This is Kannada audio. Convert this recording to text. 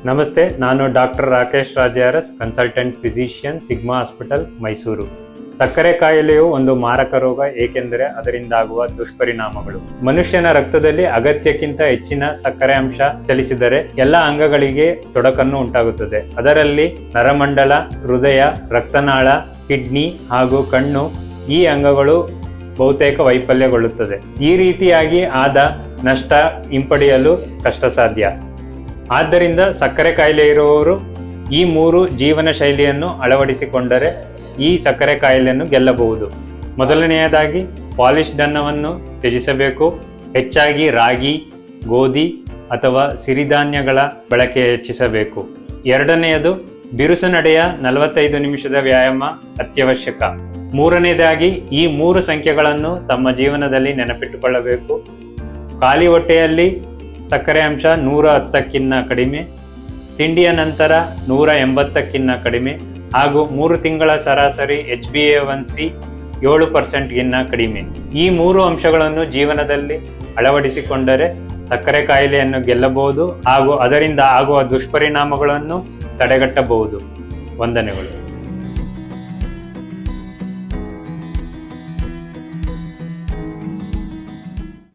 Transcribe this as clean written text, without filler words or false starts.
ನಮಸ್ತೆ, ನಾನು doctor Rakesh Rajaras, consultant physician, Sigma hospital, Mysuru. ಸಕ್ಕರೆ ಕಾಯಿಲೆಯು ಒಂದು ಮಾರಕ ರೋಗ, ಏಕೆಂದರೆ ಅದರಿಂದಾಗುವ ದುಷ್ಪರಿಣಾಮಗಳು. ಮನುಷ್ಯನ ರಕ್ತದಲ್ಲಿ ಅಗತ್ಯಕ್ಕಿಂತ ಹೆಚ್ಚಿನ ಸಕ್ಕರೆ ಅಂಶ ಚಲಿಸಿದರೆ ಎಲ್ಲ ಅಂಗಗಳಿಗೆ ತೊಡಕನ್ನು ಉಂಟಾಗುತ್ತದೆ. ಅದರಲ್ಲಿ ನರಮಂಡಲ, ಹೃದಯ, ರಕ್ತನಾಳ, ಕಿಡ್ನಿ ಹಾಗೂ ಕಣ್ಣು ಈ ಅಂಗಗಳು ಬಹುತೇಕ ವೈಫಲ್ಯಗೊಳ್ಳುತ್ತದೆ. ಈ ರೀತಿಯಾಗಿ ಆದ ನಷ್ಟ ಹಿಂಪಡೆಯಲು ಕಷ್ಟ ಸಾಧ್ಯ. ಆದ್ದರಿಂದ ಸಕ್ಕರೆ ಕಾಯಿಲೆ ಇರುವವರು ಈ 3 ಜೀವನ ಶೈಲಿಯನ್ನು ಅಳವಡಿಸಿಕೊಂಡರೆ ಈ ಸಕ್ಕರೆ ಕಾಯಿಲೆಯನ್ನು ಗೆಲ್ಲಬಹುದು. ಮೊದಲನೆಯದಾಗಿ ಪಾಲಿಶ್ಡ್ ಅನ್ನವನ್ನು ತ್ಯಜಿಸಬೇಕು. ಹೆಚ್ಚಾಗಿ ರಾಗಿ, ಗೋಧಿ ಅಥವಾ ಸಿರಿಧಾನ್ಯಗಳ ಬಳಕೆ ಹೆಚ್ಚಿಸಬೇಕು. ಎರಡನೆಯದು ಬಿರುಸು ನಡೆಯ 45 ನಿಮಿಷದ ವ್ಯಾಯಾಮ ಅತ್ಯವಶ್ಯಕ. ಮೂರನೇದಾಗಿ ಈ 3 ಸಂಖ್ಯೆಗಳನ್ನು ತಮ್ಮ ಜೀವನದಲ್ಲಿ ನೆನಪಿಟ್ಟುಕೊಳ್ಳಬೇಕು. ಖಾಲಿ ಹೊಟ್ಟೆಯಲ್ಲಿ ಸಕ್ಕರೆ ಅಂಶ 110ಕ್ಕಿಂತ ಕಡಿಮೆ, ತಿಂಡಿಯ ನಂತರ 180ಕ್ಕಿಂತ ಕಡಿಮೆ ಹಾಗೂ 3 ತಿಂಗಳ ಸರಾಸರಿ HbA1c 7%ಗಿಂತ ಕಡಿಮೆ. ಈ 3 ಅಂಶಗಳನ್ನು ಜೀವನದಲ್ಲಿ ಅಳವಡಿಸಿಕೊಂಡರೆ ಸಕ್ಕರೆ ಕಾಯಿಲೆಯನ್ನು ಗೆಲ್ಲಬಹುದು ಹಾಗೂ ಅದರಿಂದ ಆಗುವ ದುಷ್ಪರಿಣಾಮಗಳನ್ನು ತಡೆಗಟ್ಟಬಹುದು. ವಂದನೆಗಳು.